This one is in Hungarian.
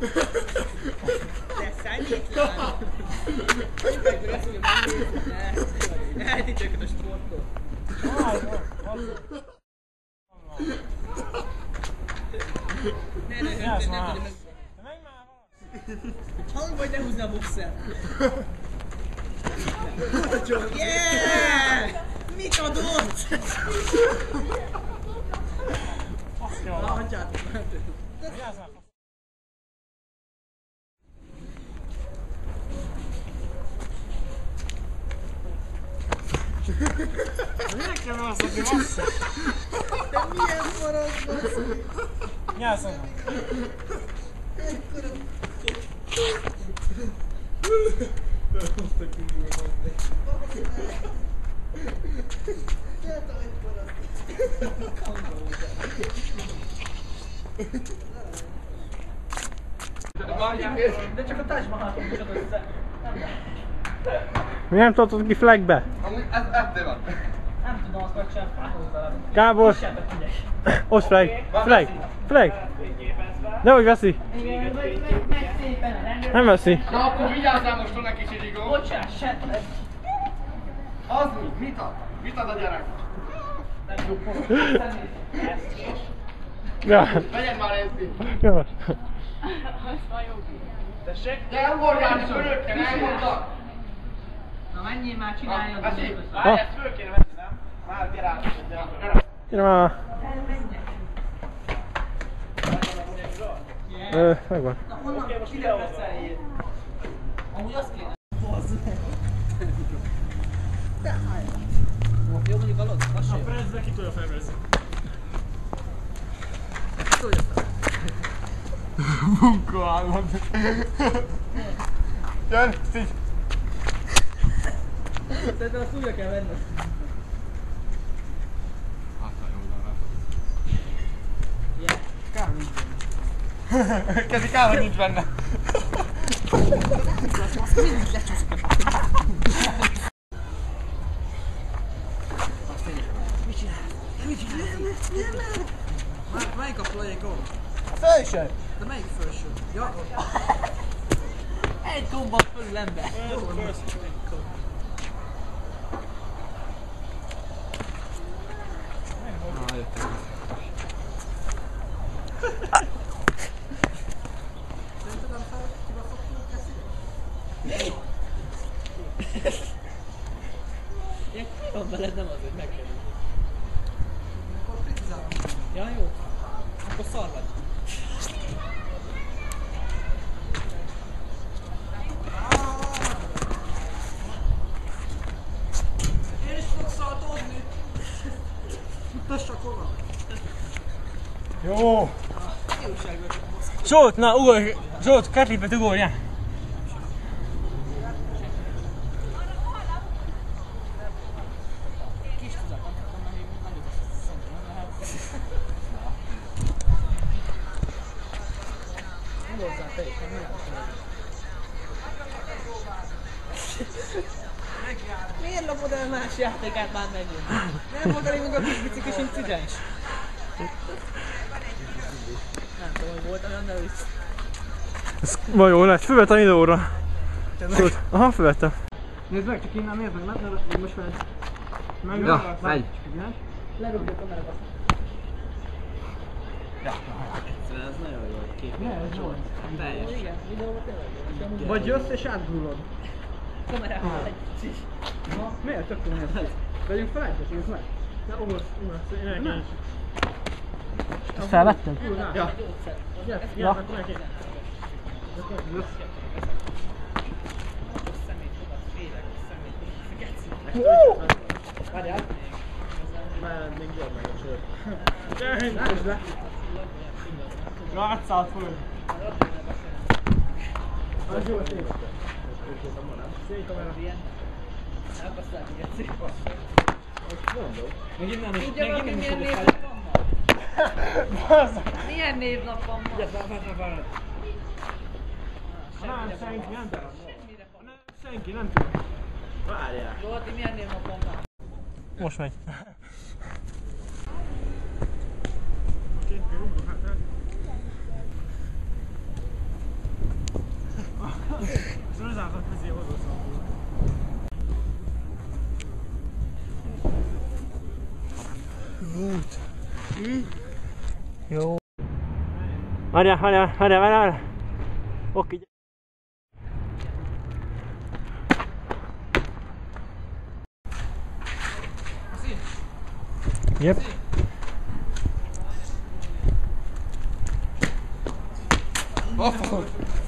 Te szemétlen! Mindenkor azt mondja, hogy eltítja őket a sporttól. Ne tudja meg. Hang vagy ne húzni a boxer. Yeah! Mit adott? Hagyjátok már. Miért kell megszokni, bassza? De milyen forrás bassza? Nyászom. Ekkora... Hoztak ki múlva meg. Gyertek egy forrás. Kamba hozzá. De csak a Taj Mahal-t mutat össze. Mi nem tartod ki flagbe? Amúgy ez van. Nem tudom, azt majd sem felhozzá. Gábor! Ott flag! Flag! Flag! Nehogy veszi! Nem veszi! Na akkor vigyázzál most onnan kicsi Rigó. Bocsáss, se! Az mi? Mit ad? Mit ad a gyerek? Nem jó poros. Ja. Vegyed már ezt! Jó. Az már jó. Tessék? De ugorjál fölöttem, elmondtak! Na menjél már, csináljad! Várj, ezt föl kéne venni, nem? Már gyere át, gyere. Gyere már! Megvan. Na honnan ide veszeljél? Amúgy azt kéne. Bazd meg. De háj. Jó mondjuk a lott, az sem. A prezbe ki tudja felvezni. Tudja fel. Munkaállat. Jön, szígy! Szerintem azt újra kell venned. Kár nincs benne. Kezi kár, hogy nincs benne. Azt mindig lecsúszik a mit csinál? Mit csinál? Melyik a play gomb? A felső! De melyik felső? Ja. Egy gombat fölül ember. Ilyen van veled, nem azért megkerül. Akkor kritizálom. Ja, jó. Akkor szar vagy. Én is tudok szart adni. Mutassak hova. Jó! Zsolt, na ugorj! Zsolt, kettőt ugorjál! Kis tuzak, akkor még nagyobb szomban lehet. Nem hozzá te is, nem miért lopod el más játékát már megint? Nem volt elég meg a kis biciklis incidens? Nem tudom, hogy volt olyan, de vicc. Ez vajon lesz? Fölvettem videóra. Zsolt, aha, fölvettem. Nézd meg, csak innen nézd meg, mert most már... Ja, megy. Lerúgd a kamerát. Ja, ez nagyon jó kép. Ne, ez jó. Teljes. Igen, videóban tényleg. Vagy jössz és átgurulod. Kamerával egy kicsit. Miért? Tök jó néz. Vegyünk fel egyet, nézd meg. Ne ugorsz, ugorsz. Ezt felvetted? Ja. Ja. Akkor neki. Várjál. Már még jobb meg a sör. Lásd le. Látszál föl. Az jó szép. Szép kamera. Elbasztál, hogy egy szép. Még innen is. Tudja valaki milyen névnap van ma? Milyen névnap van ma? Várj. Nem, senki nem tudom. Senki nem tudom. Várjál. Zsolti, milyen névnap van ma? Most megy. Jó. Várjál. Oké. Yep. Off.